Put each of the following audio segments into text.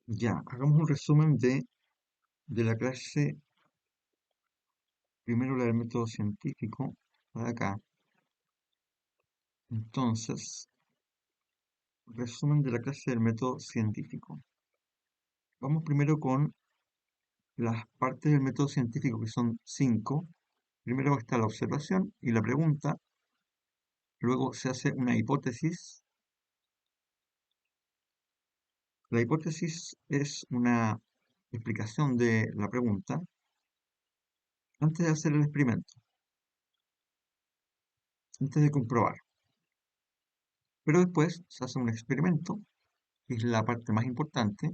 Ya, hagamos un resumen de la clase, primero la del método científico, para acá. Entonces, resumen de la clase del método científico. Vamos primero con las partes del método científico, que son 5. Primero está la observación y la pregunta, luego se hace una hipótesis. La hipótesis es una explicación de la pregunta antes de hacer el experimento, antes de comprobar. Pero después se hace un experimento, que es la parte más importante,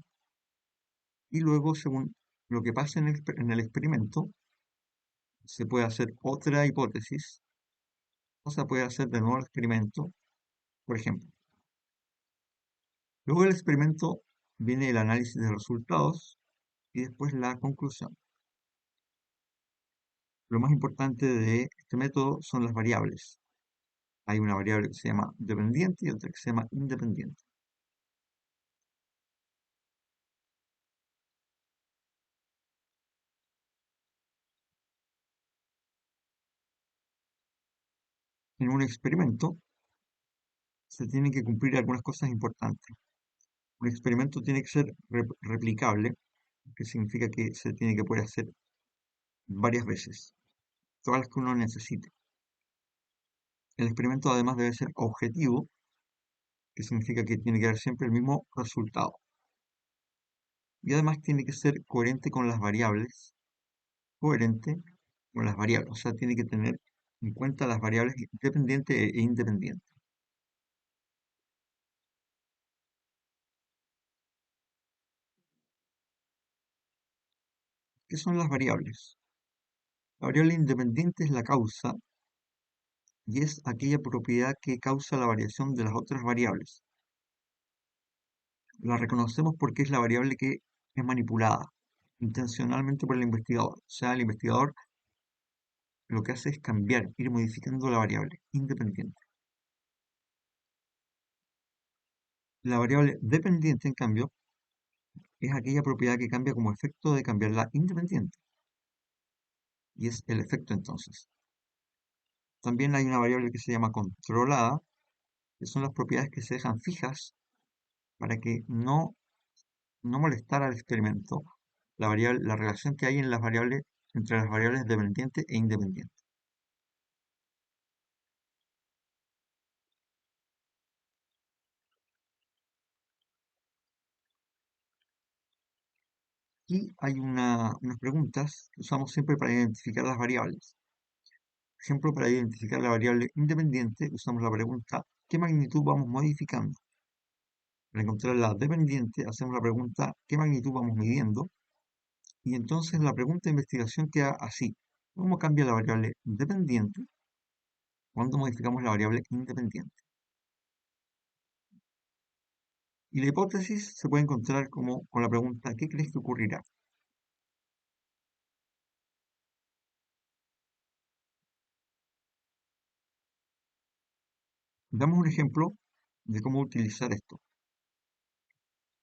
y luego, según lo que pase en el experimento, se puede hacer otra hipótesis o se puede hacer de nuevo el experimento, por ejemplo. Luego del experimento viene el análisis de resultados y después la conclusión. Lo más importante de este método son las variables. Hay una variable que se llama dependiente y otra que se llama independiente. En un experimento se tienen que cumplir algunas cosas importantes. Un experimento tiene que ser replicable, que significa que se tiene que poder hacer varias veces, todas las que uno necesite. El experimento además debe ser objetivo, que significa que tiene que dar siempre el mismo resultado. Y además tiene que ser coherente con las variables, coherente con las variables, o sea, tiene que tener en cuenta las variables dependientes e independientes. ¿Qué son las variables? La variable independiente es la causa y es aquella propiedad que causa la variación de las otras variables. La reconocemos porque es la variable que es manipulada intencionalmente por el investigador. O sea, el investigador lo que hace es cambiar, ir modificando la variable independiente. La variable dependiente, en cambio, es aquella propiedad que cambia como efecto de cambiar la independiente. Y es el efecto entonces. También hay una variable que se llama controlada, que son las propiedades que se dejan fijas para que no molestar al experimento la relación que hay en las variables, entre las variables dependientes e independientes. Y hay unas preguntas que usamos siempre para identificar las variables. Por ejemplo, para identificar la variable independiente, usamos la pregunta ¿qué magnitud vamos modificando? Para encontrar la dependiente, hacemos la pregunta ¿qué magnitud vamos midiendo? Y entonces la pregunta de investigación queda así. ¿Cómo cambia la variable dependiente cuando modificamos la variable independiente? Y la hipótesis se puede encontrar como con la pregunta ¿qué crees que ocurrirá? Damos un ejemplo de cómo utilizar esto.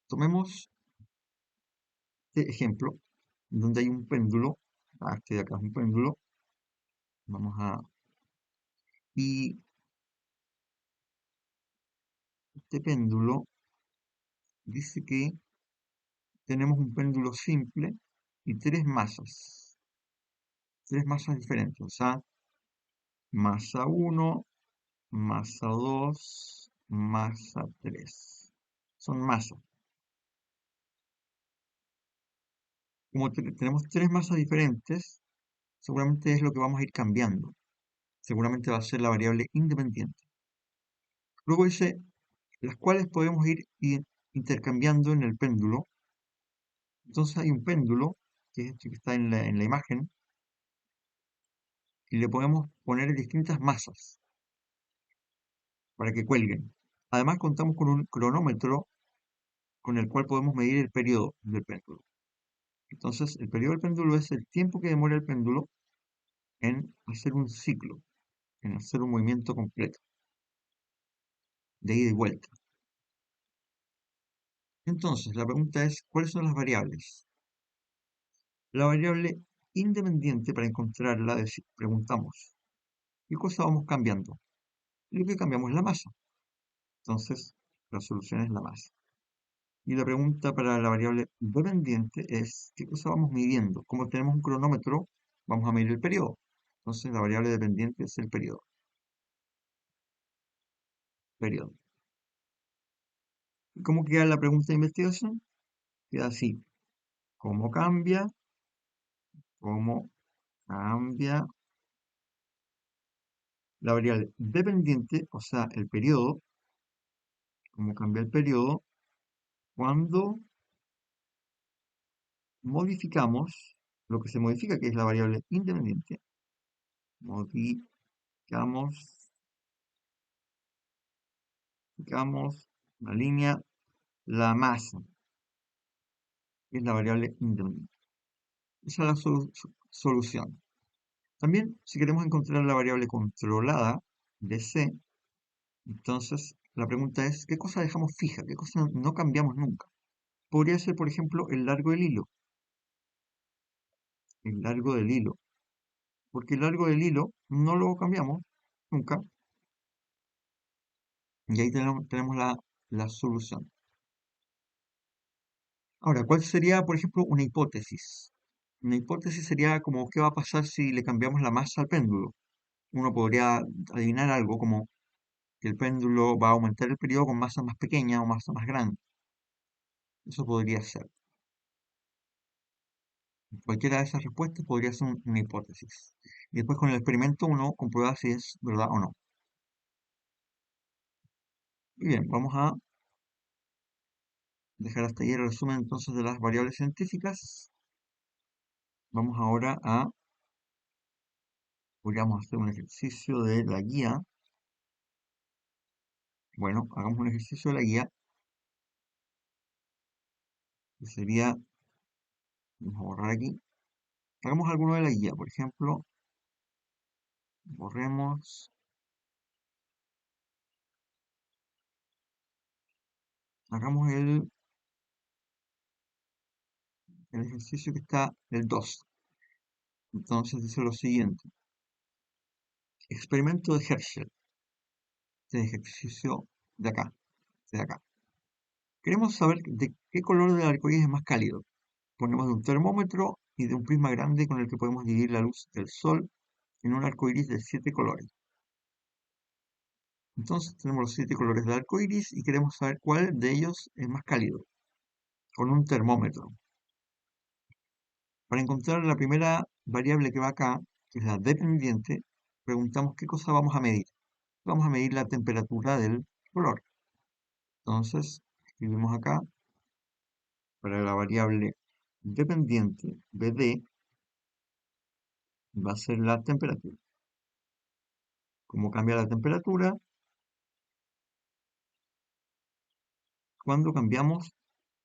Tomemos este ejemplo donde hay un péndulo. Este de acá es un péndulo. Vamos a... Y este péndulo dice que tenemos un péndulo simple y tres masas diferentes, o sea, masa uno, masa 2, masa 3. Son masas. Como tenemos tres masas diferentes, seguramente es lo que vamos a ir cambiando. Seguramente va a ser la variable independiente. Luego dice, las cuales podemos ir intercambiando en el péndulo. Entonces hay un péndulo, que es este que está en la imagen, y le podemos poner distintas masas para que cuelguen. Además contamos con un cronómetro con el cual podemos medir el periodo del péndulo. Entonces, el periodo del péndulo es el tiempo que demora el péndulo en hacer un ciclo, en hacer un movimiento completo, de ida y vuelta. Entonces, la pregunta es, ¿cuáles son las variables? La variable independiente, para encontrarla, preguntamos, ¿qué cosa vamos cambiando? Y lo que cambiamos es la masa. Entonces, la solución es la masa. Y la pregunta para la variable dependiente es, ¿qué cosa vamos midiendo? Como tenemos un cronómetro, vamos a medir el periodo. Entonces, la variable dependiente es el periodo. Periodo. ¿Y cómo queda la pregunta de investigación? Queda así. ¿Cómo cambia? ¿Cómo cambia la variable dependiente, o sea, el periodo? ¿Cómo cambia el periodo cuando modificamos lo que se modifica, que es la variable independiente? Modificamos, modificamos la línea, la masa, que es la variable independiente. Esa es la solución. También, si queremos encontrar la variable controlada de C, entonces la pregunta es, ¿qué cosa dejamos fija? ¿Qué cosa no cambiamos nunca? Podría ser, por ejemplo, el largo del hilo. El largo del hilo. Porque el largo del hilo no lo cambiamos nunca. Y ahí tenemos la solución. Ahora, ¿cuál sería, por ejemplo, una hipótesis? Una hipótesis sería como qué va a pasar si le cambiamos la masa al péndulo. Uno podría adivinar algo como que el péndulo va a aumentar el periodo con masa más pequeña o masa más grande. Eso podría ser. Cualquiera de esas respuestas podría ser una hipótesis. Y después con el experimento uno comprueba si es verdad o no. Y bien, vamos a dejar hasta ahí el resumen entonces de las variables científicas. Vamos ahora a, podríamos hacer un ejercicio de la guía. Bueno, hagamos un ejercicio de la guía, que sería, vamos a borrar aquí. Hagamos alguno de la guía, por ejemplo, borremos, hagamos el ejercicio que está el 2. Entonces dice lo siguiente. Experimento de Herschel. Este ejercicio de acá, de acá. Queremos saber de qué color del arcoíris es más cálido. Ponemos de un termómetro y de un prisma grande con el que podemos dividir la luz del sol en un arcoíris de 7 colores. Entonces tenemos los 7 colores del arco iris y queremos saber cuál de ellos es más cálido, con un termómetro. Para encontrar la primera variable que va acá, que es la dependiente, preguntamos qué cosa vamos a medir. Vamos a medir la temperatura del color. Entonces, escribimos acá, para la variable dependiente BD, va a ser la temperatura. ¿Cómo cambia la temperatura? Cuando cambiamos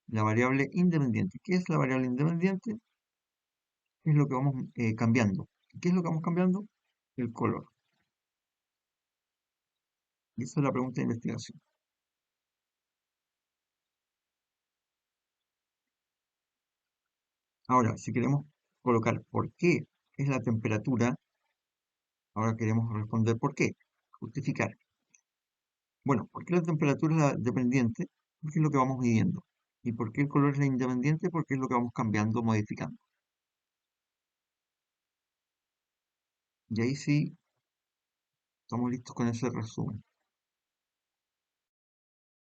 la variable independiente. ¿Qué es la variable independiente? Es lo que vamos cambiando. ¿Qué es lo que vamos cambiando? El color. Y esa es la pregunta de investigación. Ahora, si queremos colocar por qué es la temperatura, ahora queremos responder por qué. Justificar. Bueno, ¿por qué la temperatura es la dependiente? Porque es lo que vamos midiendo. ¿Y por qué el color es la independiente? Porque es lo que vamos cambiando, modificando. Y ahí sí, estamos listos con ese resumen.